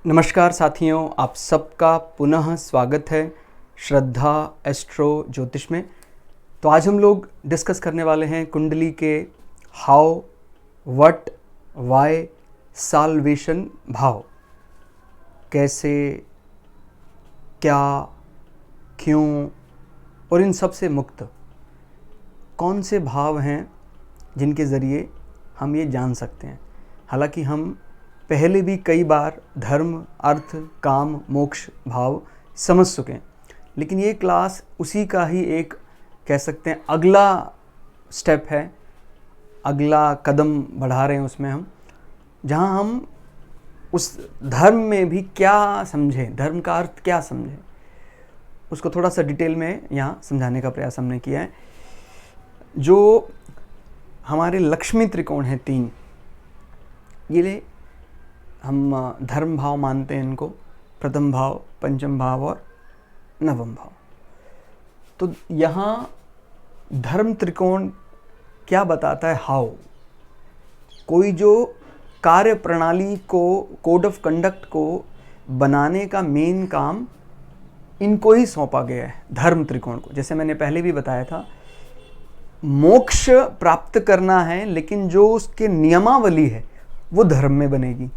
नमस्कार साथियों, आप सबका पुनः स्वागत है श्रद्धा एस्ट्रो ज्योतिष में। तो आज हम लोग डिस्कस करने वाले हैं कुंडली के हाउ, व्हाट, व्हाई, साल्वेशन भाव। कैसे, क्या, क्यों और इन सब से मुक्त कौन से भाव हैं जिनके ज़रिए हम ये जान सकते हैं। हालांकि हम पहले भी कई बार धर्म, अर्थ, काम, मोक्ष भाव समझ चुके हैं, लेकिन ये क्लास उसी का ही एक कह सकते हैं अगला स्टेप है, अगला कदम बढ़ा रहे हैं उसमें हम, जहाँ हम उस धर्म में भी क्या समझें, धर्म का अर्थ क्या समझें, उसको थोड़ा सा डिटेल में यहाँ समझाने का प्रयास हमने किया है। जो हमारे लक्ष्मी त्रिकोण हैं 3, ये हम धर्म भाव मानते हैं इनको, प्रथम भाव, पंचम भाव और नवम भाव। तो यहाँ धर्म त्रिकोण क्या बताता है, हाउ। कोई जो कार्य प्रणाली को, कोड ऑफ कंडक्ट को बनाने का मेन काम इनको ही सौंपा गया है, धर्म त्रिकोण को। जैसे मैंने पहले भी बताया था, मोक्ष प्राप्त करना है, लेकिन जो उसके नियमावली है वो धर्म में बनेगी।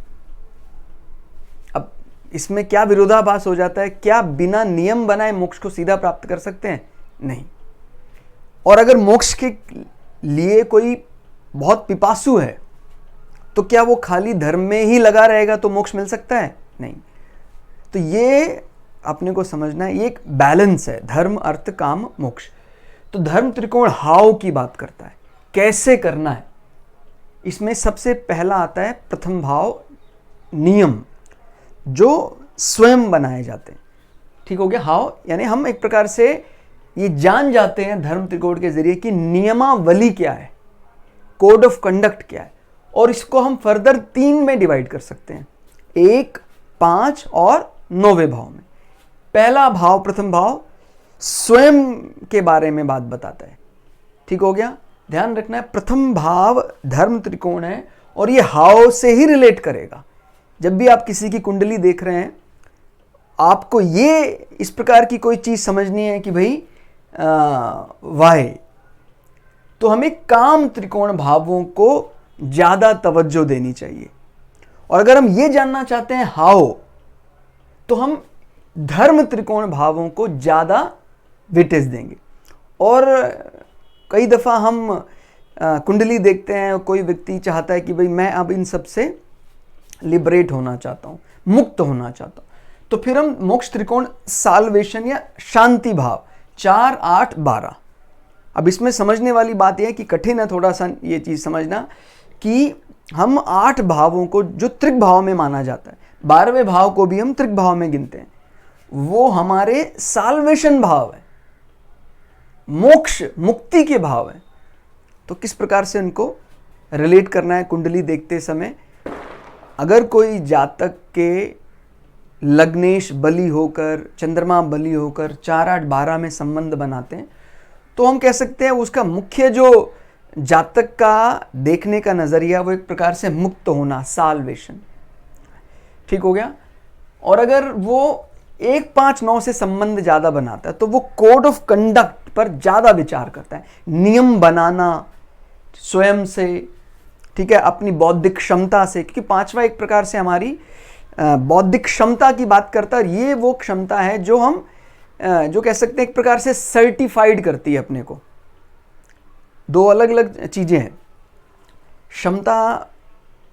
अब इसमें क्या विरोधाभास हो जाता है, क्या बिना नियम बनाए मोक्ष को सीधा प्राप्त कर सकते हैं? नहीं। और अगर मोक्ष के लिए कोई बहुत पिपासु है तो क्या वो खाली धर्म में ही लगा रहेगा तो मोक्ष मिल सकता है? नहीं। तो ये अपने को समझना है, ये एक बैलेंस है, धर्म, अर्थ, काम, मोक्ष। तो धर्म त्रिकोण हाउ की बात करता है, कैसे करना है। इसमें सबसे पहला आता है प्रथम भाव, नियम जो स्वयं बनाए जाते हैं। ठीक हो गया। हाउ यानी हम एक प्रकार से ये जान जाते हैं धर्म त्रिकोण के जरिए कि नियमावली क्या है, कोड ऑफ कंडक्ट क्या है, और इसको हम फर्दर 3 में डिवाइड कर सकते हैं, 1, 5 और 9वें भाव में। पहला भाव, प्रथम भाव, स्वयं के बारे में बात बताता है। ठीक हो गया। ध्यान रखना है, प्रथम भाव धर्म त्रिकोण है और ये हाउ से ही रिलेट करेगा। जब भी आप किसी की कुंडली देख रहे हैं, आपको ये इस प्रकार की कोई चीज समझनी है कि भाई वाई, तो हमें काम त्रिकोण भावों को ज्यादा तवज्जो देनी चाहिए। और अगर हम ये जानना चाहते हैं हाउ, तो हम धर्म त्रिकोण भावों को ज्यादा वेटेज देंगे। और कई दफा हम कुंडली देखते हैं, कोई व्यक्ति चाहता है कि भाई मैं अब इन सब से लिबरेट होना चाहता हूं, मुक्त होना चाहता हूं, तो फिर हम मोक्ष त्रिकोण, साल्वेशन या शांति भाव 4, 8, 12। अब इसमें समझने वाली बात यह है कि कठिन है थोड़ा सा ये चीज समझना कि हम 8 भावों को जो त्रिक भाव में माना जाता है, 12वें भाव को भी हम त्रिक भाव में गिनते हैं, वो हमारे साल्वेशन भाव है, मोक्ष, मुक्ति के भाव है। तो किस प्रकार से उनको रिलेट करना है कुंडली देखते समय। अगर कोई जातक के लग्नेश बली होकर, चंद्रमा बली होकर 4, 8, 12 में संबंध बनाते हैं, तो हम कह सकते हैं उसका मुख्य जो जातक का देखने का नजरिया वो एक प्रकार से मुक्त होना, साल्वेशन। ठीक हो गया। और अगर वो 1, 5, 9 से संबंध ज्यादा बनाता है तो वो कोड ऑफ कंडक्ट पर ज्यादा विचार करता है, नियम बनाना स्वयं से, ठीक है, अपनी बौद्धिक क्षमता से, क्योंकि 5वां एक प्रकार से हमारी बौद्धिक क्षमता की बात करता है। ये वो क्षमता है जो हम जो कह सकते हैं एक प्रकार से सर्टिफाइड करती है अपने को। 2 अलग अलग चीजें हैं। क्षमता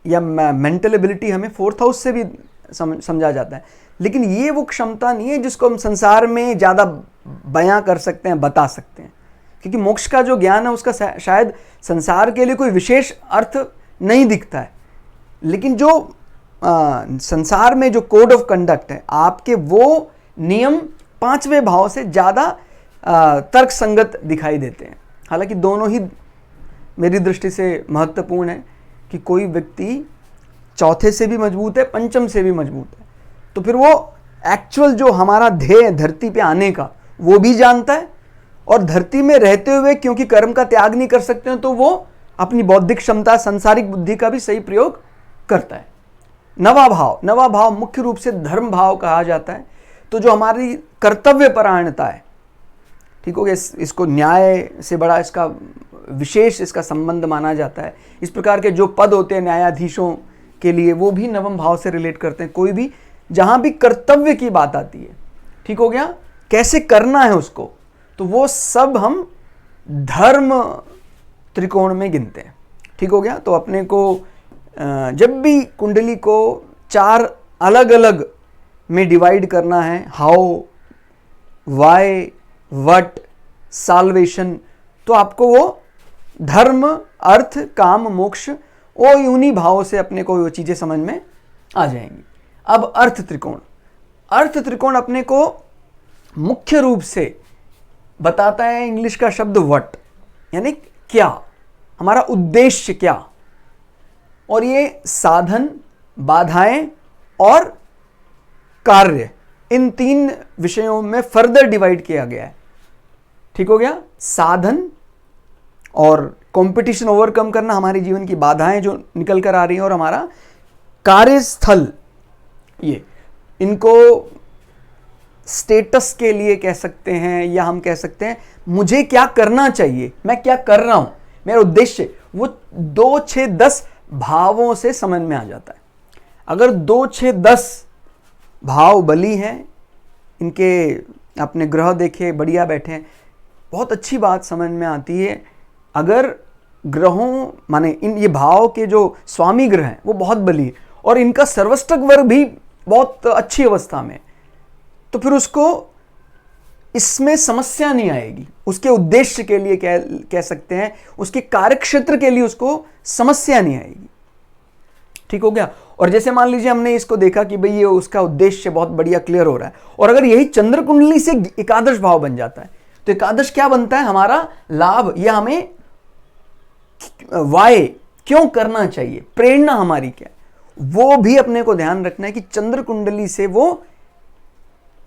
या मेंटल एबिलिटी हमें 4th हाउस से भी समझा जाता है, लेकिन ये वो क्षमता नहीं है जिसको हम संसार में ज्यादा बयां कर सकते हैं, बता सकते हैं। क्योंकि मोक्ष का जो ज्ञान है उसका शायद संसार के लिए कोई विशेष अर्थ नहीं दिखता है, लेकिन जो संसार में जो कोड ऑफ कंडक्ट है, आपके वो नियम 5वें भाव से ज्यादा तर्क संगत दिखाई देते हैं। हालांकि दोनों ही मेरी दृष्टि से महत्वपूर्ण है कि कोई व्यक्ति चौथे से भी मजबूत है, पंचम से भी मजबूत है, तो फिर वो एक्चुअल जो हमारा ध्येय धरती पे आने का वो भी जानता है, और धरती में रहते हुए क्योंकि कर्म का त्याग नहीं कर सकते हैं तो वो अपनी बौद्धिक क्षमता, सांसारिक बुद्धि का भी सही प्रयोग करता है। नवा भाव मुख्य रूप से धर्म भाव कहा जाता है। तो जो हमारी कर्तव्य परायणता है, ठीक हो गया, इसको न्याय से बड़ा इसका विशेष इसका संबंध माना जाता है। इस प्रकार के जो पद होते हैं न्यायाधीशों के लिए, वो भी नवम भाव से रिलेट करते हैं। कोई भी जहां भी कर्तव्य की बात आती है, ठीक हो गया, कैसे करना है उसको, तो वो सब हम धर्म त्रिकोण में गिनते हैं। ठीक हो गया। तो अपने को जब भी कुंडली को 4 अलग अलग में डिवाइड करना है, हाउ, वाई, वट, साल्वेशन, तो आपको वो धर्म, अर्थ, काम, मोक्ष, वो उन्हीं भावों से अपने को वो चीजें समझ में आ जाएंगी। अब अर्थ त्रिकोण अपने को मुख्य रूप से बताता है इंग्लिश का शब्द वट, यानी क्या, हमारा उद्देश्य क्या, और ये साधन, बाधाएं और कार्य, इन 3 विषयों में फर्दर डिवाइड किया गया है। ठीक हो गया। साधन और कंपटीशन ओवरकम करना, हमारे जीवन की बाधाएं जो निकल कर आ रही हैं, और हमारा कार्यस्थल, ये इनको स्टेटस के लिए कह सकते हैं, या हम कह सकते हैं मुझे क्या करना चाहिए, मैं क्या कर रहा हूं, मेरा उद्देश्य, वो 2, 6, 10 भावों से समझ में आ जाता है। अगर 2, 6, 10 भाव बली हैं, इनके अपने ग्रह देखे बढ़िया बैठे हैं, बहुत अच्छी बात समझ में आती है। अगर ग्रहों माने इन ये भाव के जो स्वामी ग्रह हैं वो बहुत बली है, और इनका सर्वष्टक वर्ग भी बहुत अच्छी अवस्था में, तो फिर उसको इसमें समस्या नहीं आएगी। उसके उद्देश्य के लिए कह सकते हैं, उसके कार्यक्षेत्र के लिए उसको समस्या नहीं आएगी। ठीक हो गया। और जैसे मान लीजिए हमने इसको देखा कि भाई ये उसका उद्देश्य बहुत बढ़िया क्लियर हो रहा है, और अगर यही चंद्र कुंडली से एकादश भाव बन जाता है, तो एकादश क्या बनता है, हमारा लाभ, या हमें वाय क्यों करना चाहिए, प्रेरणा हमारी क्या, वो भी अपने को ध्यान रखना है कि चंद्र कुंडली से वो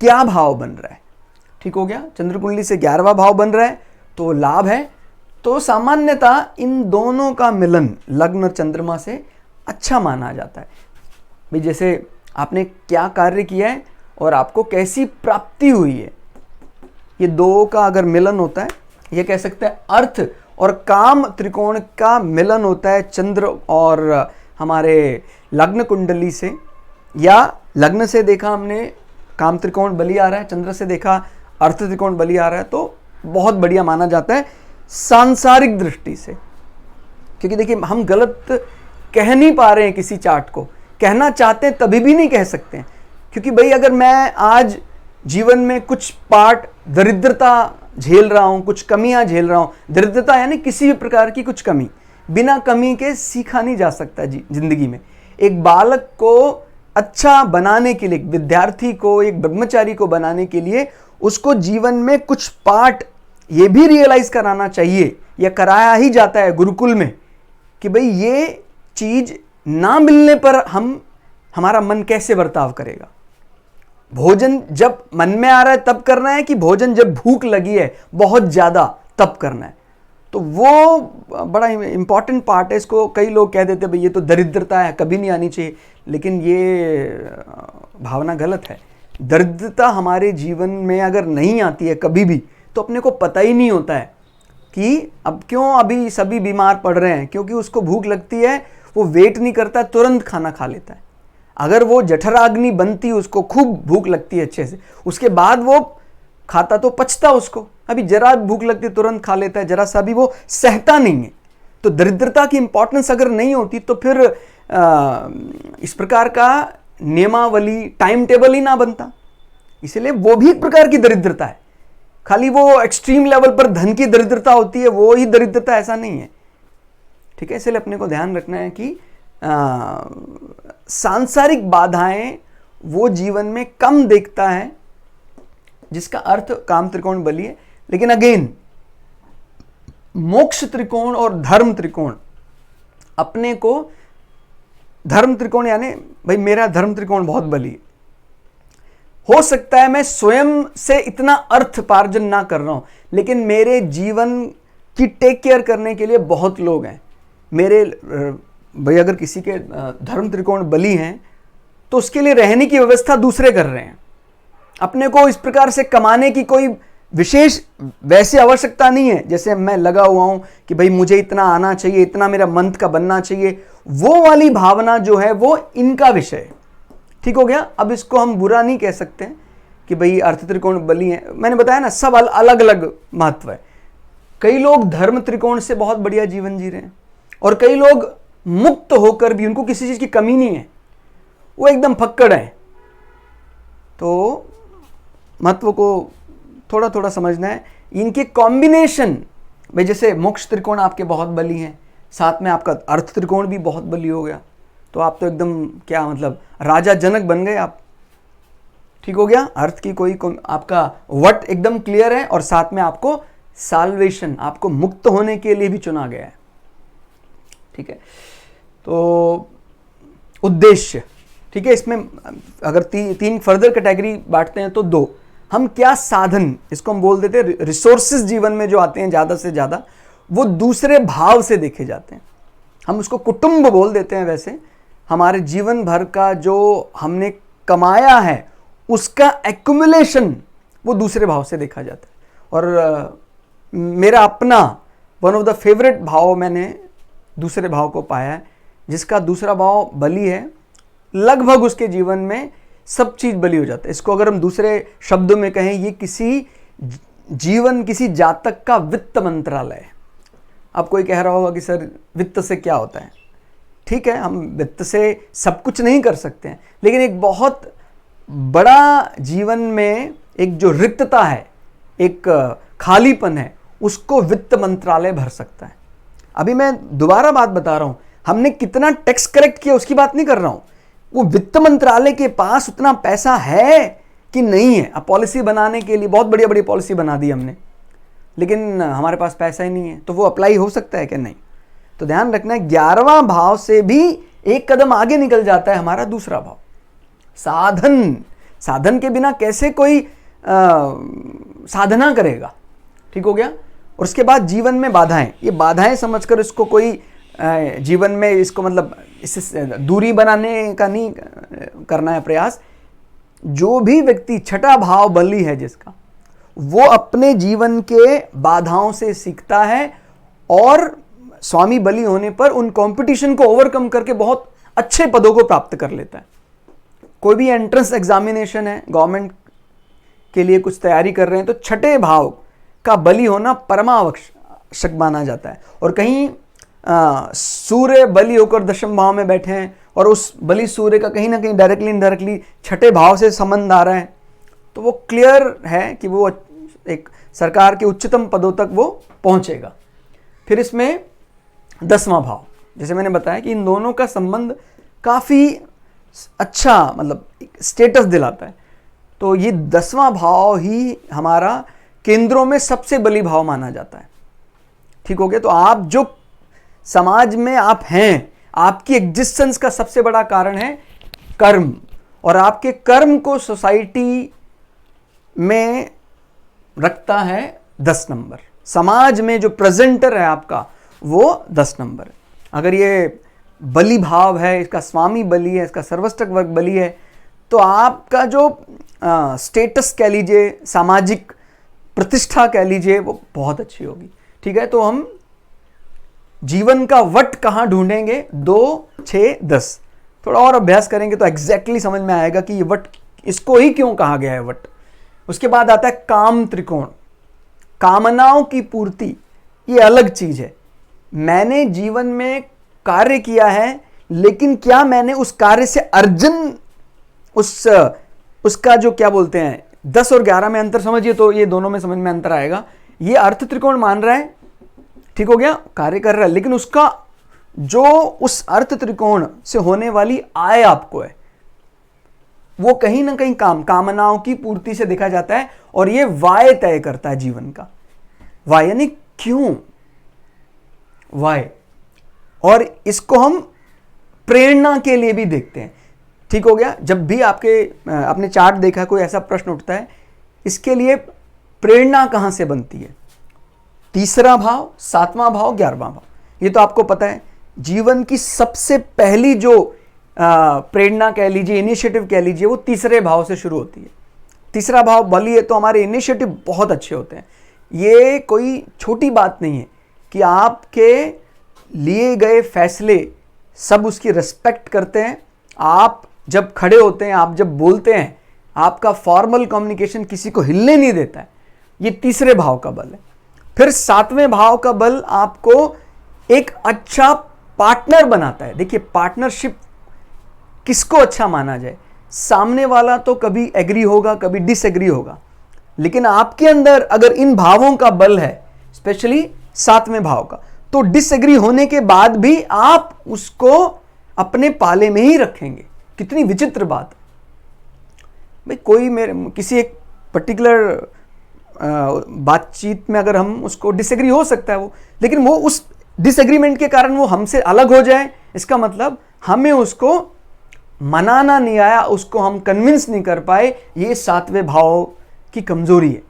क्या भाव बन रहा है। ठीक हो गया। चंद्र कुंडली से 11वां भाव बन रहा है तो लाभ है। तो सामान्यतः इन दोनों का मिलन लग्न चंद्रमा से अच्छा माना जाता है। भाई जैसे आपने क्या कार्य किया है और आपको कैसी प्राप्ति हुई है, ये 2 का अगर मिलन होता है, ये कह सकते हैं अर्थ और काम त्रिकोण का मिलन होता है चंद्र और हमारे लग्न कुंडली से, या लग्न से देखा हमने काम त्रिकोण बली आ रहा है, चंद्र से देखा अर्थ त्रिकोण बली आ रहा है, तो बहुत बढ़िया माना जाता है सांसारिक दृष्टि से। क्योंकि देखिए हम गलत कह नहीं पा रहे हैं, किसी चार्ट को कहना चाहते हैं तभी भी नहीं कह सकते हैं। क्योंकि भाई अगर मैं आज जीवन में कुछ पार्ट दरिद्रता झेल रहा हूं, कुछ कमियां झेल रहा हूं, दरिद्रता यानी किसी भी प्रकार की कुछ कमी, बिना कमी के सीखा नहीं जा सकता जिंदगी में। एक बालक को अच्छा बनाने के लिए, विद्यार्थी को, एक ब्रह्मचारी को बनाने के लिए उसको जीवन में कुछ पार्ट ये भी रियलाइज कराना चाहिए, या कराया ही जाता है गुरुकुल में, कि भाई ये चीज ना मिलने पर हमारा मन कैसे बर्ताव करेगा। भोजन जब मन में आ रहा है तब करना है, कि भोजन जब भूख लगी है बहुत ज्यादा तब करना है। तो वो बड़ा इंपॉर्टेंट पार्ट है। इसको कई लोग कह देते हैं भाई ये तो दरिद्रता है, कभी नहीं आनी चाहिए, लेकिन ये भावना गलत है। दरिद्रता हमारे जीवन में अगर नहीं आती है कभी भी, तो अपने को पता ही नहीं होता है कि अब क्यों अभी सभी बीमार पड़ रहे हैं, क्योंकि उसको भूख लगती है, वो वेट नहीं करता, तुरंत खाना खा लेता है। अगर वो जठराग्नि बनती, उसको खूब भूख लगती है अच्छे से, उसके बाद वो खाता तो पचता उसको, अभी जरा भूख लगती तुरंत खा लेता है, जरा सा भी वो सहता नहीं है। तो दरिद्रता की इंपॉर्टेंस अगर नहीं होती तो फिर इस प्रकार का नियमावली, टाइम टेबल ही ना बनता। इसलिए वो भी एक प्रकार की दरिद्रता है। खाली वो एक्सट्रीम लेवल पर धन की दरिद्रता होती है, वो ही दरिद्रता, ऐसा नहीं है। ठीक है। इसलिए अपने को ध्यान रखना है कि सांसारिक बाधाएं वो जीवन में कम देखता है, जिसका अर्थ काम त्रिकोण बली है। लेकिन अगेन मोक्ष त्रिकोण और धर्म त्रिकोण, अपने को धर्म त्रिकोण यानी भाई मेरा धर्म त्रिकोण बहुत बली है, हो सकता है मैं स्वयं से इतना अर्थपार्जन ना कर रहा हूं, लेकिन मेरे जीवन की टेक केयर करने के लिए बहुत लोग हैं। मेरे भाई अगर किसी के धर्म त्रिकोण बली हैं तो उसके लिए रहने की व्यवस्था दूसरे कर रहे हैं। अपने को इस प्रकार से कमाने की कोई विशेष वैसे आवश्यकता नहीं है, जैसे मैं लगा हुआ हूं कि भाई मुझे इतना आना चाहिए, इतना मेरा मंथ का बनना चाहिए, वो वाली भावना जो है वो इनका विषय है। ठीक हो गया। अब इसको हम बुरा नहीं कह सकते कि भाई अर्थ त्रिकोण बली है। मैंने बताया ना, सब अलग अलग महत्व है। कई लोग धर्म त्रिकोण से बहुत बढ़िया जीवन जी रहे हैं, और कई लोग मुक्त होकर भी उनको किसी चीज की कमी नहीं है, वो एकदम फक्कड़ है। तो महत्व को थोड़ा थोड़ा समझना है। इनके कॉम्बिनेशन भाई, जैसे मोक्ष त्रिकोण आपके बहुत बली हैं, साथ में आपका अर्थ त्रिकोण भी बहुत बली हो गया, तो आप तो एकदम क्या मतलब राजा जनक बन गए आप। ठीक हो गया। अर्थ की कोई आपका वट एकदम क्लियर है, और साथ में आपको साल्वेशन, आपको मुक्त होने के लिए भी चुना गया है। ठीक है। तो उद्देश्य, ठीक है, इसमें अगर तीन फर्दर कैटेगरी बांटते हैं तो दो, हम क्या साधन, इसको हम बोल देते हैं रिसोर्सेज जीवन में जो आते हैं ज़्यादा से ज़्यादा, वो दूसरे भाव से देखे जाते हैं। हम उसको कुटुंब बोल देते हैं। वैसे हमारे जीवन भर का जो हमने कमाया है उसका एक्युमुलेशन वो दूसरे भाव से देखा जाता है। और मेरा अपना वन ऑफ द फेवरेट भाव मैंने दूसरे भाव को पाया है, जिसका दूसरा भाव बली है। लगभग उसके जीवन में सब चीज बली हो जाता है। इसको अगर हम दूसरे शब्दों में कहें, ये किसी जातक का वित्त मंत्रालय है। अब कोई कह रहा होगा कि सर वित्त से क्या होता है। ठीक है, हम वित्त से सब कुछ नहीं कर सकते हैं, लेकिन एक बहुत बड़ा जीवन में एक जो रिक्तता है, एक खालीपन है, उसको वित्त मंत्रालय भर सकता है। अभी मैं दोबारा बात बता रहा हूं, हमने कितना टैक्स कलेक्ट किया उसकी बात नहीं कर रहा हूं, वो वित्त मंत्रालय के पास उतना पैसा है कि नहीं है। अब पॉलिसी बनाने के लिए बहुत बढ़िया बढ़िया पॉलिसी बना दी हमने, लेकिन हमारे पास पैसा ही नहीं है, तो वो अप्लाई हो सकता है कि नहीं। तो ध्यान रखना है, 11वां भाव से भी एक कदम आगे निकल जाता है हमारा दूसरा भाव, साधन। साधन के बिना कैसे कोई साधना करेगा। ठीक हो गया। और उसके बाद जीवन में बाधाएं, ये बाधाएं समझकर इसको कोई जीवन में इसको मतलब इससे दूरी बनाने का नहीं करना है प्रयास। जो भी व्यक्ति छठा भाव बली है जिसका, वो अपने जीवन के बाधाओं से सीखता है, और स्वामी बली होने पर उन कंपटीशन को ओवरकम करके बहुत अच्छे पदों को प्राप्त कर लेता है। कोई भी एंट्रेंस एग्जामिनेशन है, गवर्नमेंट के लिए कुछ तैयारी कर रहे हैं, तो छठे भाव का बली होना परमावश्यक माना जाता है। और कहीं सूर्य बली होकर दशम भाव में बैठे हैं, और उस बली सूर्य का कहीं ना कहीं डायरेक्टली इनडायरेक्टली छठे भाव से संबंध आ रहा है, तो वो क्लियर है कि वो एक सरकार के उच्चतम पदों तक वो पहुंचेगा। फिर इसमें 10वां भाव, जैसे मैंने बताया कि इन दोनों का संबंध काफ़ी अच्छा मतलब स्टेटस दिलाता है। तो ये 10वां भाव ही हमारा केंद्रों में सबसे बली भाव माना जाता है। ठीक हो गया। तो आप जो समाज में आप हैं, आपकी एग्जिस्टेंस का सबसे बड़ा कारण है कर्म, और आपके कर्म को सोसाइटी में रखता है 10 नंबर। समाज में जो प्रेजेंटर है आपका, वो 10 नंबर है। अगर ये बली भाव है, इसका स्वामी बली है, इसका सर्वष्टक वर्ग बली है, तो आपका जो स्टेटस कह लीजिए, सामाजिक प्रतिष्ठा कह लीजिए, वो बहुत अच्छी होगी। ठीक है। तो हम जीवन का वट कहाँ ढूंढेंगे? 2, 6, 10 थोड़ा और अभ्यास करेंगे तो एग्जैक्टली समझ में आएगा कि ये वट इसको ही क्यों कहा गया है वट। उसके बाद आता है काम त्रिकोण, कामनाओं की पूर्ति। ये अलग चीज है। मैंने जीवन में कार्य किया है, लेकिन क्या मैंने उस कार्य से अर्जन, उसका जो क्या बोलते हैं 10 और 11 में अंतर समझिए, तो ये दोनों में समझ में अंतर आएगा। ये अर्थ त्रिकोण मान रहा है, ठीक हो गया, कार्य कर रहा है, लेकिन उसका जो उस अर्थ त्रिकोण से होने वाली आय आपको है, वो कहीं ना कहीं कामनाओं की पूर्ति से देखा जाता है। और ये वाय तय करता है जीवन का। वाय यानी क्यों, वाय। और इसको हम प्रेरणा के लिए भी देखते हैं। ठीक हो गया। जब भी आपने चार्ट देखा, कोई ऐसा प्रश्न उठता है, इसके लिए प्रेरणा कहां से बनती है? तीसरा भाव, 7वां भाव, 11वां भाव। ये तो आपको पता है। जीवन की सबसे पहली जो प्रेरणा कह लीजिए, इनिशिएटिव कह लीजिए, वो तीसरे भाव से शुरू होती है। तीसरा भाव बल है तो हमारे इनिशिएटिव बहुत अच्छे होते हैं। ये कोई छोटी बात नहीं है कि आपके लिए गए फैसले सब उसकी रिस्पेक्ट करते हैं। आप जब खड़े होते हैं, आप जब बोलते हैं, आपका फॉर्मल कम्युनिकेशन किसी को हिलने नहीं देता है। ये तीसरे भाव का बल है। फिर सातवें भाव का बल आपको एक अच्छा पार्टनर बनाता है। देखिए, पार्टनरशिप किसको अच्छा माना जाए? सामने वाला तो कभी एग्री होगा, कभी डिसएग्री होगा, लेकिन आपके अंदर अगर इन भावों का बल है, स्पेशली सातवें भाव का, तो डिसएग्री होने के बाद भी आप उसको अपने पाले में ही रखेंगे। कितनी विचित्र बात है भाई। कोई मेरे किसी एक पर्टिकुलर बातचीत में अगर हम उसको डिसएग्री हो सकता है वो, लेकिन वो उस डिसएग्रीमेंट के कारण वो हमसे अलग हो जाए, इसका मतलब हमें उसको मनाना नहीं आया, उसको हम कन्विंस नहीं कर पाए। ये सातवें भाव की कमजोरी है।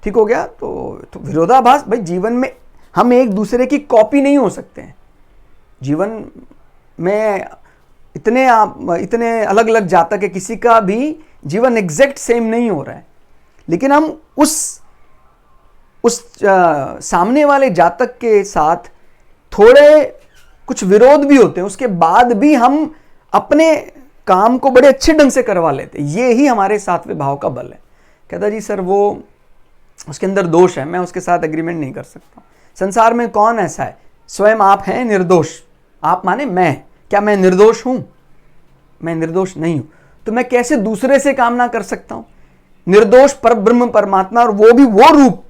ठीक हो गया? तो विरोधाभास भाई, जीवन में हम एक दूसरे की कॉपी नहीं हो सकते हैं। जीवन में इतने अलग अलग जातक है, किसी का भी जीवन एग्जैक्ट सेम नहीं हो रहा है, लेकिन हम उस सामने वाले जातक के साथ थोड़े कुछ विरोध भी होते हैं, उसके बाद भी हम अपने काम को बड़े अच्छे ढंग से करवा लेते हैं। ये ही हमारे सातवें भाव का बल है। कहता जी सर वो उसके अंदर दोष है, मैं उसके साथ एग्रीमेंट नहीं कर सकता। संसार में कौन ऐसा है? स्वयं आप हैं निर्दोष। आप माने मैं, क्या मैं निर्दोष हूं? मैं निर्दोष नहीं हूं, तो मैं कैसे दूसरे से कामना कर सकता हूं? निर्दोष परब्रह्म परमात्मा, और वो भी वो रूप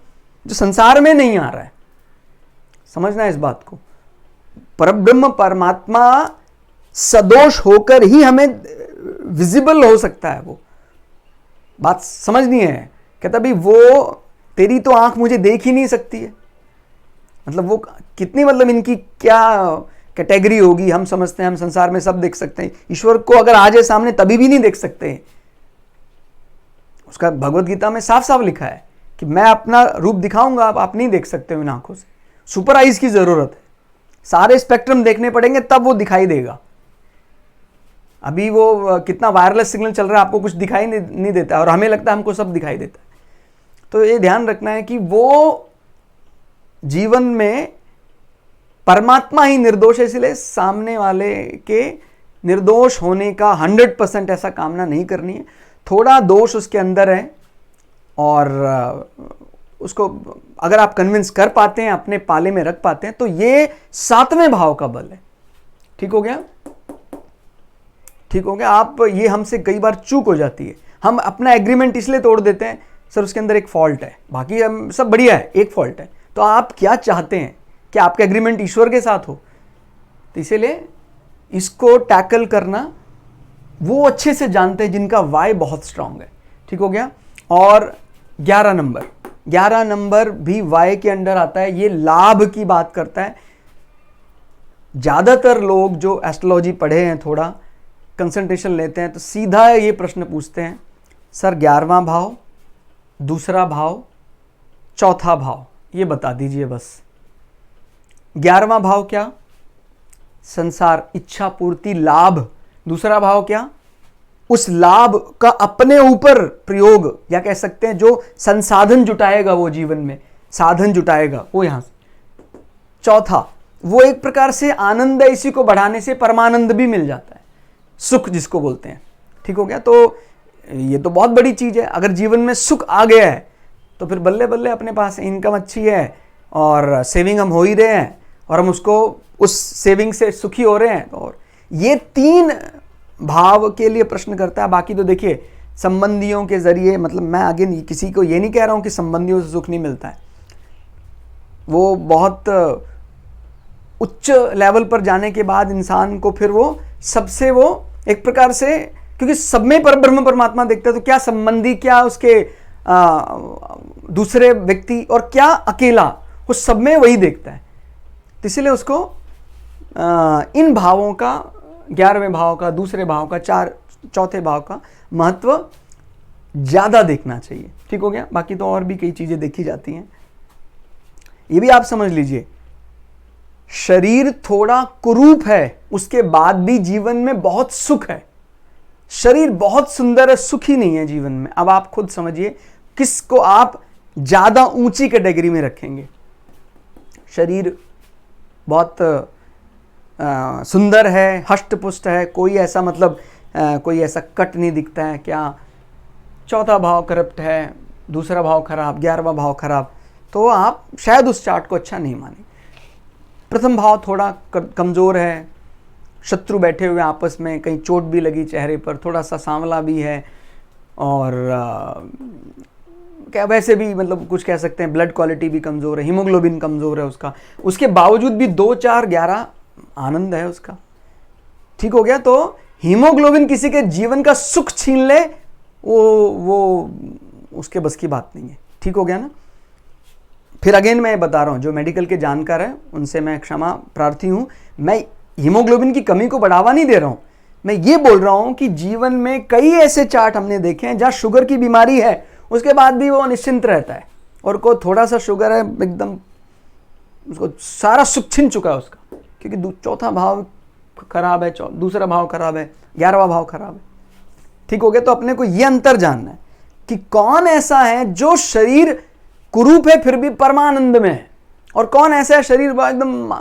जो संसार में नहीं आ रहा है। समझना है इस बात को। परब्रह्म परमात्मा सदोष होकर ही हमें विजिबल हो सकता है। वो बात समझनी है। कहता भाई वो तेरी तो आंख मुझे देख ही नहीं सकती है। मतलब वो कितनी, मतलब इनकी क्या कैटेगरी होगी। हम समझते हैं हम संसार में सब देख सकते हैं, ईश्वर को अगर आ जाए सामने तभी भी नहीं देख सकते। उसका भगवत गीता में साफ साफ लिखा है कि मैं अपना रूप दिखाऊंगा, आप नहीं देख सकते हो इन आंखों से। सुपर आइज की जरूरत है, सारे स्पेक्ट्रम देखने पड़ेंगे तब वो दिखाई देगा। अभी वो कितना वायरलेस सिग्नल चल रहा है, आपको कुछ दिखाई नहीं देता, और हमें लगता है हमको सब दिखाई देता है। तो ये ध्यान रखना है कि वो जीवन में परमात्मा ही निर्दोष है, इसलिए सामने वाले के निर्दोष होने का 100% ऐसा कामना नहीं करनी है। थोड़ा दोष उसके अंदर है, और उसको अगर आप कन्विंस कर पाते हैं, अपने पाले में रख पाते हैं, तो ये सातवें भाव का बल है। ठीक हो गया? ठीक हो गया? आप ये हमसे कई बार चूक हो जाती है। हम अपना एग्रीमेंट इसलिए तोड़ देते हैं, सर उसके अंदर एक फॉल्ट है, बाकी हम सब बढ़िया है, एक फॉल्ट है। तो आप क्या चाहते हैं कि आपका एग्रीमेंट ईश्वर के साथ हो? तो इसीलिए इसको टैकल करना वो अच्छे से जानते हैं जिनका वाई बहुत स्ट्रांग है। ठीक हो गया? और 11 नंबर भी वाई के अंडर आता है। ये लाभ की बात करता है। ज्यादातर लोग जो एस्ट्रोलॉजी पढ़े हैं, थोड़ा कंसंट्रेशन लेते हैं, तो सीधा ये प्रश्न पूछते हैं, सर 11वां भाव, दूसरा भाव, चौथा भाव ये बता दीजिए बस। 11वां भाव क्या? संसार, इच्छा पूर्ति, लाभ। दूसरा भाव क्या? उस लाभ का अपने ऊपर प्रयोग, या कह सकते हैं जो संसाधन जुटाएगा, वो जीवन में साधन जुटाएगा, वो यहां से। चौथा, वो एक प्रकार से आनंद है, इसी को बढ़ाने से परमानंद भी मिल जाता है, सुख जिसको बोलते हैं। ठीक हो गया? तो ये तो बहुत बड़ी चीज है। अगर जीवन में सुख आ गया है तो फिर बल्ले बल्ले अपने पास इनकम अच्छी है, और सेविंग हम हो ही रहे हैं, और हम उसको उस सेविंग से सुखी हो रहे हैं। और ये 3 भाव के लिए प्रश्न करता है। बाकी तो देखिए संबंधियों के जरिए, मतलब मैं आगे किसी को ये नहीं कह रहा हूं कि संबंधियों से सुख नहीं मिलता है। वो बहुत उच्च लेवल पर जाने के बाद इंसान को फिर वो सबसे, वो एक प्रकार से, क्योंकि सब में पर ब्रह्म परमात्मा देखता है, तो क्या संबंधी, क्या उसके दूसरे व्यक्ति, और क्या अकेला, वो सब में वही देखता है। तो इसलिए उसको इन भावों का, 11वें भाव का, दूसरे भाव का, चौथे भाव का महत्व ज्यादा देखना चाहिए। ठीक हो गया? बाकी तो और भी कई चीजें देखी जाती हैं। ये भी आप समझ लीजिए, शरीर थोड़ा कुरूप है, उसके बाद भी जीवन में बहुत सुख है। शरीर बहुत सुंदर है, सुखी नहीं है जीवन में। अब आप खुद समझिए किसको आप ज्यादा ऊंची कैटेगरी में रखेंगे। शरीर बहुत सुंदर है, हष्ट पुष्ट है, कोई ऐसा मतलब कोई ऐसा कट नहीं दिखता है क्या, चौथा भाव करप्ट है, दूसरा भाव खराब, 11वां भाव खराब, तो आप शायद उस चार्ट को अच्छा नहीं माने। प्रथम भाव थोड़ा कमजोर है, शत्रु बैठे हुए आपस में, कहीं चोट भी लगी चेहरे पर, थोड़ा सा सांवला भी है, और क्या वैसे भी मतलब कुछ कह सकते हैं ब्लड क्वालिटी भी कमजोर है, हीमोग्लोबिन कमजोर है उसका, उसके बावजूद भी 2, 4, 11 आनंद है उसका। ठीक हो गया। तो हीमोग्लोबिन किसी के जीवन का सुख छीन ले, वो उसके बस की बात नहीं है। ठीक हो गया ना। फिर अगेन मैं बता रहा हूं, जो मेडिकल के जानकार हैं उनसे मैं क्षमा प्रार्थी हूं। मैं हीमोग्लोबिन की कमी को बढ़ावा नहीं दे रहा हूं, मैं ये बोल रहा हूं कि जीवन में कई ऐसे चार्ट हमने देखे हैं जहां शुगर की बीमारी है, उसके बाद भी वो निश्चिंत रहता है, और को थोड़ा सा शुगर है एकदम उसको सारा सुख छिन चुका है उसका, क्योंकि चौथा भाव खराब है, दूसरा भाव खराब है, 11वां भाव खराब है। ठीक हो गया। तो अपने को यह अंतर जानना है कि कौन ऐसा है जो शरीर कुरूप है फिर भी परमानंद में है, और कौन ऐसा है शरीर एकदम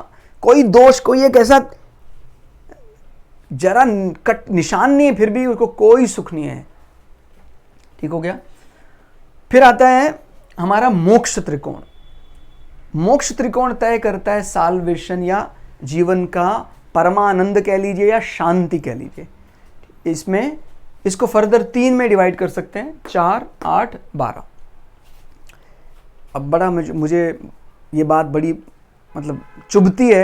कोई दोष, कोई एक ऐसा जरा कट निशान नहीं है फिर भी उसको कोई सुख नहीं है। ठीक हो गया। फिर आता है हमारा मोक्ष त्रिकोण। मोक्ष त्रिकोण तय करता है साल्वेशन या जीवन का परमानंद कह लीजिए या शांति कह लीजिए। इसमें इसको फर्दर 3 में डिवाइड कर सकते हैं, 4, 8, 12। अब बड़ा मुझे ये बात बड़ी मतलब चुभती है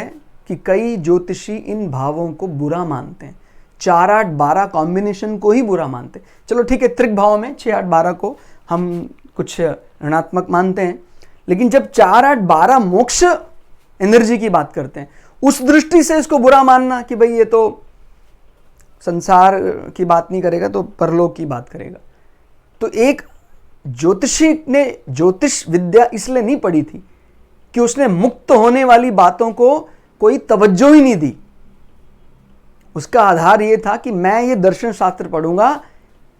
कि कई ज्योतिषी इन भावों को बुरा मानते हैं, 4, 8, 12 कॉम्बिनेशन को ही बुरा मानते हैं। चलो ठीक है, त्रिक भाव में 6, 8, 12 को हम कुछ ऋणात्मक मानते हैं, लेकिन जब 4, 8, 12 मोक्ष एनर्जी की बात करते हैं, उस दृष्टि से इसको बुरा मानना कि भाई ये तो संसार की बात नहीं करेगा तो परलोक की बात करेगा। तो एक ज्योतिषी ने ज्योतिष विद्या इसलिए नहीं पढ़ी थी कि उसने मुक्त होने वाली बातों को कोई तवज्जो ही नहीं दी। उसका आधार यह था कि मैं ये दर्शन शास्त्र पढ़ूंगा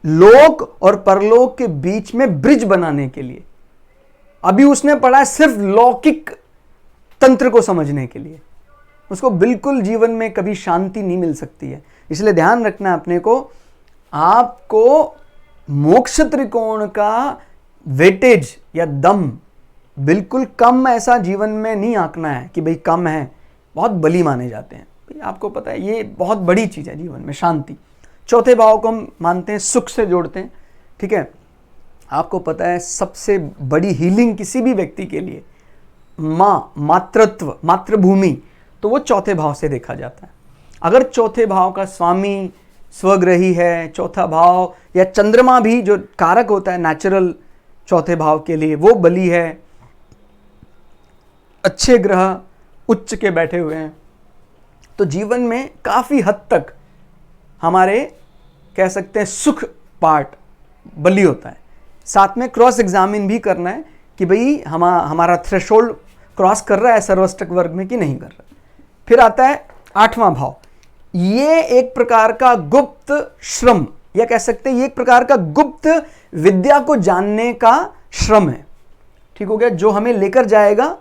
लोक और परलोक के बीच में ब्रिज बनाने के लिए। अभी उसने पढ़ा सिर्फ लौकिक तंत्र को समझने के लिए, उसको बिल्कुल जीवन में कभी शांति नहीं मिल सकती है। इसलिए ध्यान रखना अपने को, आपको मोक्ष त्रिकोण का वेटेज या दम बिल्कुल कम ऐसा जीवन में नहीं आंकना है कि भाई कम है, बहुत बली माने जाते हैं। भाई आपको पता है ये बहुत बड़ी चीज़ है जीवन में, शांति। चौथे भाव को हम मानते हैं, सुख से जोड़ते हैं। ठीक है। आपको पता है सबसे बड़ी हीलिंग किसी भी व्यक्ति के लिए माँ, मातृत्व, मातृभूमि, तो वो चौथे भाव से देखा जाता है। अगर चौथे भाव का स्वामी स्वग्रही है, चौथा भाव या चंद्रमा भी जो कारक होता है नेचुरल चौथे भाव के लिए, वो बली है, अच्छे ग्रह उच्च के बैठे हुए हैं, तो जीवन में काफी हद तक हमारे कह सकते हैं सुख पार्ट बली होता है। साथ में क्रॉस एग्जामिन भी करना है कि भाई हमारा थ्रेशोल्ड क्रॉस कर रहा है सर्वष्टक वर्ग में कि नहीं कर रहा। फिर आता है 8वां भाव। ये एक प्रकार का गुप्त श्रम, या कह सकते हैं ये एक प्रकार का गुप्त विद्या को जानने का श्रम है। ठीक हो गया। जो हमें लेकर जाएगा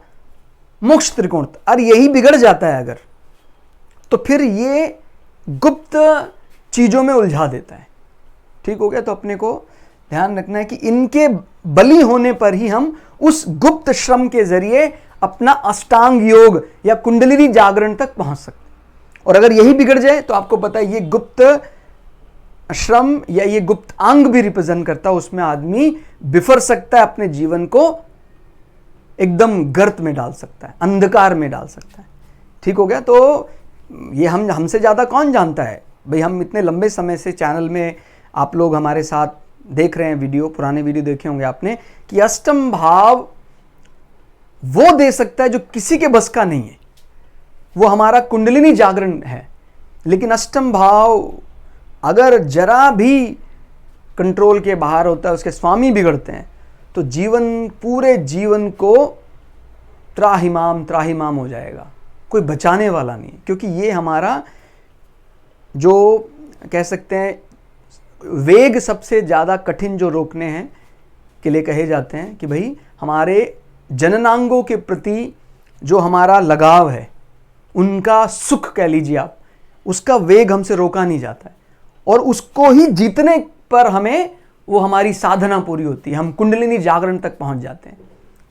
मोक्ष त्रिकोण। और यही बिगड़ जाता है अगर, तो फिर ये गुप्त चीजों में उलझा देता है। ठीक हो गया। तो अपने को ध्यान रखना है कि इनके बली होने पर ही हम उस गुप्त श्रम के जरिए अपना अष्टांग योग या कुंडलिनी जागरण तक पहुंच सकते हैं। और अगर यही बिगड़ जाए तो आपको पता है ये गुप्त श्रम या ये गुप्त अंग भी रिप्रेजेंट करता है, उसमें आदमी बिफर सकता है, अपने जीवन को एकदम गर्त में डाल सकता है, अंधकार में डाल सकता है। ठीक हो गया। तो ये हमसे ज्यादा कौन जानता है भाई। हम इतने लंबे समय से चैनल में, आप लोग हमारे साथ देख रहे हैं वीडियो, पुराने वीडियो देखे होंगे आपने, कि अष्टम भाव वो दे सकता है जो किसी के बस का नहीं है, वो हमारा कुंडलिनी जागरण है। लेकिन अष्टम भाव अगर जरा भी कंट्रोल के बाहर होता है, उसके स्वामी बिगड़ते हैं, तो जीवन, पूरे जीवन को त्राहिमाम त्राहिमाम हो जाएगा। कोई बचाने वाला नहीं है, क्योंकि ये हमारा जो कह सकते हैं वेग सबसे ज़्यादा कठिन जो रोकने हैं के लिए कहे जाते हैं कि भाई हमारे जननांगों के प्रति जो हमारा लगाव है, उनका सुख कह लीजिए आप, उसका वेग हमसे रोका नहीं जाता है, और उसको ही जीतने पर हमें वो हमारी साधना पूरी होती है, हम कुंडलिनी जागरण तक पहुंच जाते हैं।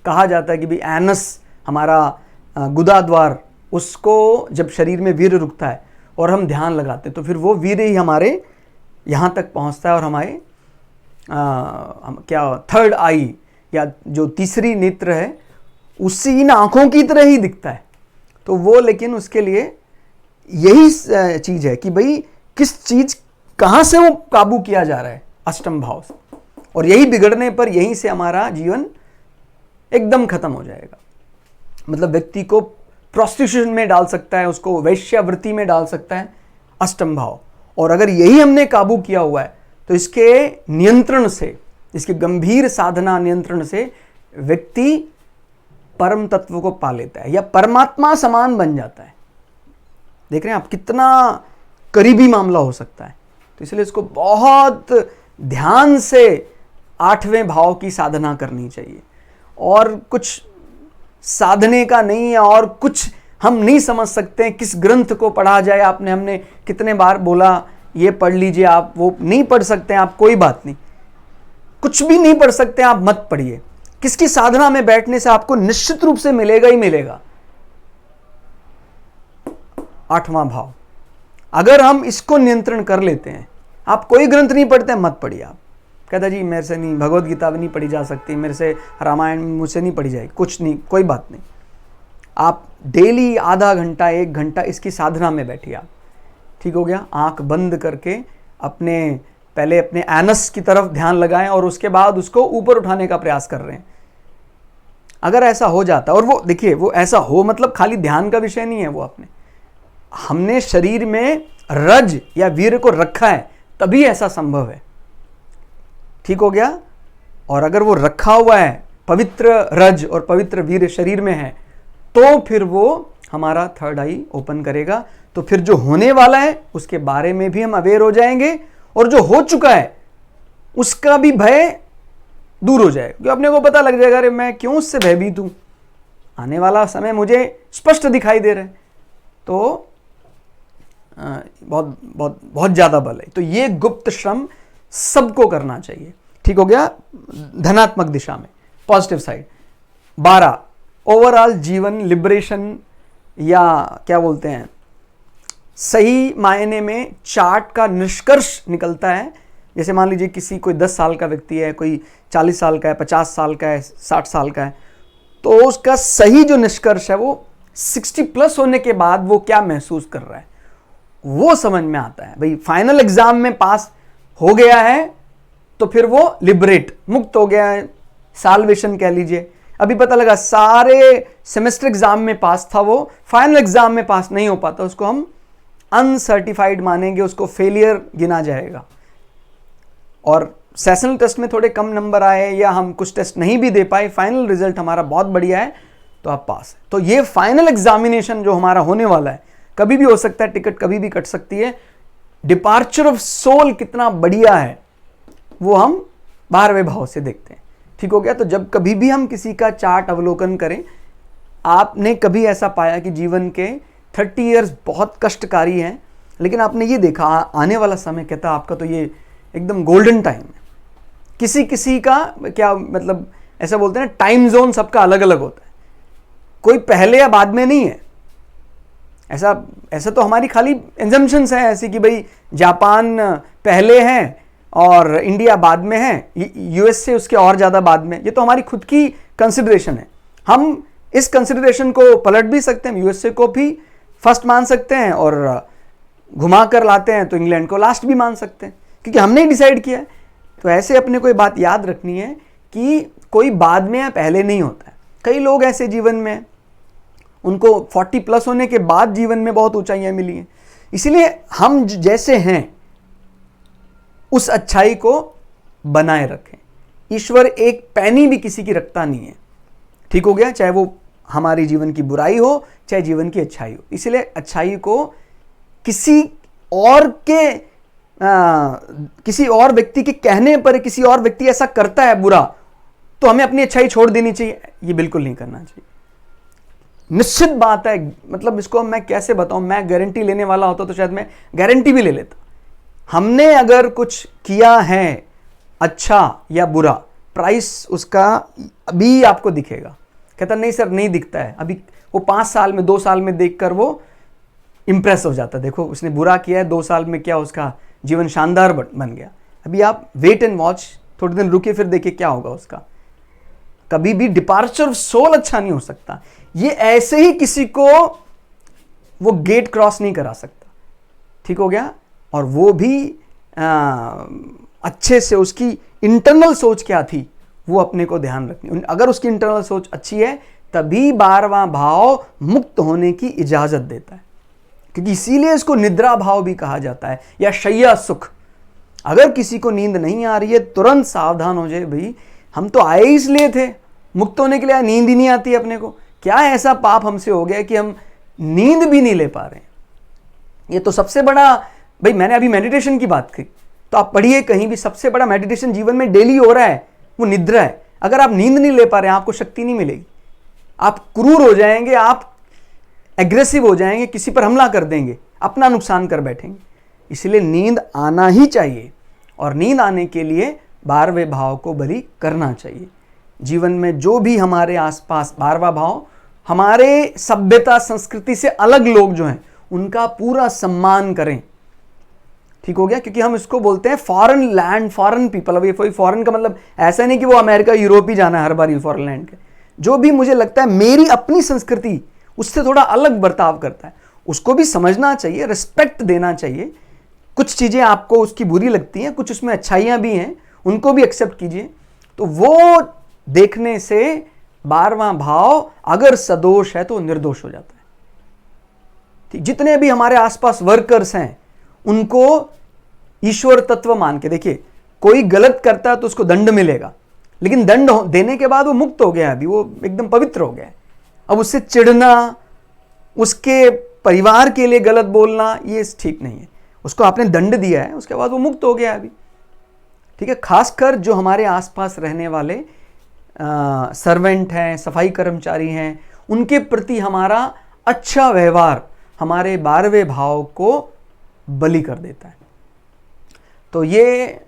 कहा जाता है कि भाई एनस हमारा गुदा द्वार, उसको जब शरीर में वीर्य रुकता है और हम ध्यान लगाते हैं तो फिर वो वीर्य ही हमारे यहाँ तक पहुँचता है और हमारे क्या थर्ड आई या जो तीसरी नेत्र है उसी इन आँखों की तरह ही दिखता है। तो वो लेकिन उसके लिए यही चीज़ है कि भाई किस चीज़ कहाँ से वो काबू किया जा रहा है, अष्टम भाव से, और यही बिगड़ने पर यहीं से हमारा जीवन एकदम खत्म हो जाएगा। मतलब व्यक्ति को प्रोस्टिट्यूशन में डाल सकता है, उसको वैश्यावृत्ति में डाल सकता है अष्टम भाव। और अगर यही हमने काबू किया हुआ है तो इसके नियंत्रण से, इसके गंभीर साधना नियंत्रण से व्यक्ति परम तत्व को पा लेता है या परमात्मा समान बन जाता है। देख रहे हैं आप कितना करीबी मामला हो सकता है। तो इसलिए इसको बहुत ध्यान से 8वें भाव की साधना करनी चाहिए, और कुछ साधने का नहीं है, और कुछ हम नहीं समझ सकते हैं किस ग्रंथ को पढ़ा जाए। हमने कितने बार बोला ये पढ़ लीजिए, आप वो नहीं पढ़ सकते हैं आप, कोई बात नहीं, कुछ भी नहीं पढ़ सकते आप मत पढ़िए। किसकी साधना में बैठने से आपको निश्चित रूप से मिलेगा ही मिलेगा 8वां भाव। अगर हम इसको नियंत्रण कर लेते हैं, आप कोई ग्रंथ नहीं पढ़ते हैं मत पढ़िए। आप कहता जी मेरे से नहीं, भगवत गीता भी नहीं पढ़ी जा सकती, मेरे से रामायण मुझसे नहीं पढ़ी जाएगी, कुछ नहीं, कोई बात नहीं। आप डेली आधा घंटा 1 घंटा इसकी साधना में बैठिए आप, ठीक हो गया। आंख बंद करके पहले अपने एनस की तरफ ध्यान लगाएं और उसके बाद उसको ऊपर उठाने का प्रयास कर रहे हैं। अगर ऐसा हो जाता, और वो देखिए वो ऐसा हो मतलब खाली ध्यान का विषय नहीं है, वो हमने शरीर में रज या वीर्य को रखा है तभी ऐसा संभव है, ठीक हो गया। और अगर वो रखा हुआ है, पवित्र रज और पवित्र वीर्य शरीर में है, तो फिर वो हमारा थर्ड आई ओपन करेगा। तो फिर जो होने वाला है उसके बारे में भी हम अवेयर हो जाएंगे, और जो हो चुका है उसका भी भय दूर हो जाएगा, क्योंकि अपने को पता लग जाएगा अरे मैं क्यों उससे भयभीत हूं, आने वाला समय मुझे स्पष्ट दिखाई दे रहा है। तो बहुत बहुत बहुत ज्यादा बल है। तो ये गुप्त श्रम सबको करना चाहिए, ठीक हो गया, धनात्मक दिशा में, पॉजिटिव साइड। 12 ओवरऑल जीवन लिबरेशन, या क्या बोलते हैं, सही मायने में चार्ट का निष्कर्ष निकलता है। जैसे मान लीजिए कोई 10 साल का व्यक्ति है, कोई 40 साल का है, 50 साल का है, 60 साल का है, तो उसका सही जो निष्कर्ष है वो 60 प्लस होने के बाद वो क्या महसूस कर रहा है वो समझ में आता है। भाई फाइनल एग्जाम में पास हो गया है तो फिर वो लिबरेट, मुक्त हो गया है, साल्वेशन कह लीजिए। अभी पता लगा सारे सेमेस्टर एग्जाम में पास था, वो फाइनल एग्जाम में पास नहीं हो पाता, उसको हम अनसर्टिफाइड मानेंगे, उसको फेलियर गिना जाएगा। और सेशनल टेस्ट में थोड़े कम नंबर आए या हम कुछ टेस्ट नहीं भी दे पाए, फाइनल रिजल्ट हमारा बहुत बढ़िया है तो आप पास है। तो ये फाइनल एग्जामिनेशन जो हमारा होने वाला है, कभी भी हो सकता है, टिकट कभी भी कट सकती है। डिपार्चर ऑफ सोल कितना बढ़िया है वो हम 12वें भाव से देखते हैं, ठीक हो गया। तो जब कभी भी हम किसी का चार्ट अवलोकन करें, आपने कभी ऐसा पाया कि जीवन के 30 इयर्स बहुत कष्टकारी हैं, लेकिन आपने ये देखा आने वाला समय कहता आपका तो ये एकदम गोल्डन टाइम है। किसी किसी का क्या मतलब, ऐसा बोलते हैं ना, टाइम जोन सबका अलग अलग होता है, कोई पहले या बाद में नहीं है। ऐसा तो हमारी खाली एजम्पशंस है ऐसी कि भाई जापान पहले हैं और इंडिया बाद में है, यूएस से उसके और ज़्यादा बाद में। ये तो हमारी खुद की कंसिडरेशन है। हम इस कंसिडरेशन को पलट भी सकते हैं, यूएसए को भी फर्स्ट मान सकते हैं और घुमा कर लाते हैं तो इंग्लैंड को लास्ट भी मान सकते हैं, क्योंकि हमने ही डिसाइड किया है। तो ऐसे अपने को ये बात याद रखनी है कि कोई बाद में या पहले नहीं होता है। कई लोग ऐसे जीवन में, उनको 40 प्लस होने के बाद जीवन में बहुत ऊंचाइयां मिली हैं। इसलिए हम जैसे हैं उस अच्छाई को बनाए रखें। ईश्वर एक पैनी भी किसी की रखता नहीं है, ठीक हो गया। चाहे वो हमारी जीवन की बुराई हो चाहे जीवन की अच्छाई हो। इसलिए अच्छाई को किसी और व्यक्ति के कहने पर किसी और व्यक्ति ऐसा करता है बुरा तो हमें अपनी अच्छाई छोड़ देनी चाहिए, ये बिल्कुल नहीं करना चाहिए। निश्चित बात है, मतलब इसको मैं कैसे बताऊं, मैं गारंटी लेने वाला होता तो शायद मैं गारंटी भी ले लेता। हमने अगर कुछ किया है अच्छा या बुरा, प्राइस उसका अभी आपको दिखेगा। कहता नहीं सर नहीं दिखता है, अभी वो 5 साल में 2 साल में देखकर वो इंप्रेस हो जाता, देखो उसने बुरा किया है 2 साल में क्या उसका जीवन शानदार बन गया। अभी आप वेट एंड वॉच, थोड़े दिन रुके फिर देखिए क्या होगा उसका। कभी भी डिपार्चर ऑफ सोल अच्छा नहीं हो सकता। ये ऐसे ही किसी को वो गेट क्रॉस नहीं करा सकता, ठीक हो गया। और वो भी अच्छे से उसकी इंटरनल सोच क्या थी वो अपने को ध्यान रखनी। अगर उसकी इंटरनल सोच अच्छी है तभी 12वां भाव मुक्त होने की इजाजत देता है, क्योंकि इसीलिए इसको निद्रा भाव भी कहा जाता है या शय्या सुख। अगर किसी को नींद नहीं आ रही है तुरंत सावधान हो जाए, भाई हम तो आए इसलिए थे मुक्त होने के लिए, नींद ही नहीं आती है अपने को। क्या ऐसा पाप हमसे हो गया कि हम नींद भी नहीं ले पा रहे हैं? ये तो सबसे बड़ा, भाई मैंने अभी मेडिटेशन की बात की तो आप पढ़िए कहीं भी, सबसे बड़ा मेडिटेशन जीवन में डेली हो रहा है वो निद्रा है। अगर आप नींद नहीं ले पा रहे हैं आपको शक्ति नहीं मिलेगी, आप क्रूर हो जाएंगे, आप एग्रेसिव हो जाएंगे, किसी पर हमला कर देंगे, अपना नुकसान कर बैठेंगे। इसलिए नींद आना ही चाहिए और नींद आने के लिए 12वें भाव को बलि करना चाहिए। जीवन में जो भी हमारे आसपास 12वां भाव, हमारे सभ्यता संस्कृति से अलग लोग जो हैं उनका पूरा सम्मान करें, ठीक हो गया। क्योंकि हम इसको बोलते हैं फॉरेन लैंड, फॉरेन पीपल। अब ये कोई फॉरेन का मतलब ऐसा नहीं कि वो अमेरिका यूरोप ही जाना है हर बार फॉरेन लैंड के। जो भी मुझे लगता है मेरी अपनी संस्कृति उससे थोड़ा अलग बर्ताव करता है उसको भी समझना चाहिए, रिस्पेक्ट देना चाहिए। कुछ चीज़ें आपको उसकी बुरी लगती हैं, कुछ उसमें अच्छाइयाँ भी हैं, उनको भी एक्सेप्ट कीजिए। तो वो देखने से 12वां भाव अगर सदोष है तो निर्दोष हो जाता है। ठीक, जितने भी हमारे आसपास वर्कर्स हैं उनको ईश्वर तत्व मान के देखिए। कोई गलत करता है तो उसको दंड मिलेगा, लेकिन दंड देने के बाद वो मुक्त हो गया, अभी वो एकदम पवित्र हो गया। अब उससे चिढ़ना, उसके परिवार के लिए गलत बोलना, ये ठीक नहीं है। उसको आपने दंड दिया है, उसके बाद वो मुक्त हो गया अभी, ठीक है। खासकर जो हमारे आसपास रहने वाले सर्वेंट हैं, सफाई कर्मचारी हैं, उनके प्रति हमारा अच्छा व्यवहार हमारे 12वें भाव को बलि कर देता है। तो ये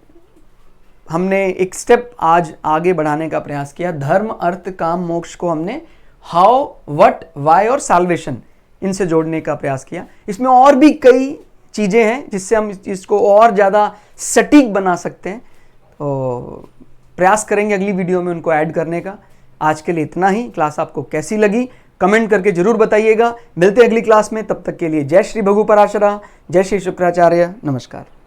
हमने एक स्टेप आज आगे बढ़ाने का प्रयास किया। धर्म, अर्थ, काम, मोक्ष को हमने हाउ, व्हाट, व्हाई और साल्वेशन इनसे जोड़ने का प्रयास किया। इसमें और भी कई चीज़ें हैं जिससे हम इस चीज़ को और ज़्यादा सटीक बना सकते हैं। तो प्रयास करेंगे अगली वीडियो में उनको ऐड करने का। आज के लिए इतना ही। क्लास आपको कैसी लगी कमेंट करके जरूर बताइएगा। मिलते हैं अगली क्लास में, तब तक के लिए जय श्री भगु पराशरा, जय श्री शुक्राचार्य, नमस्कार।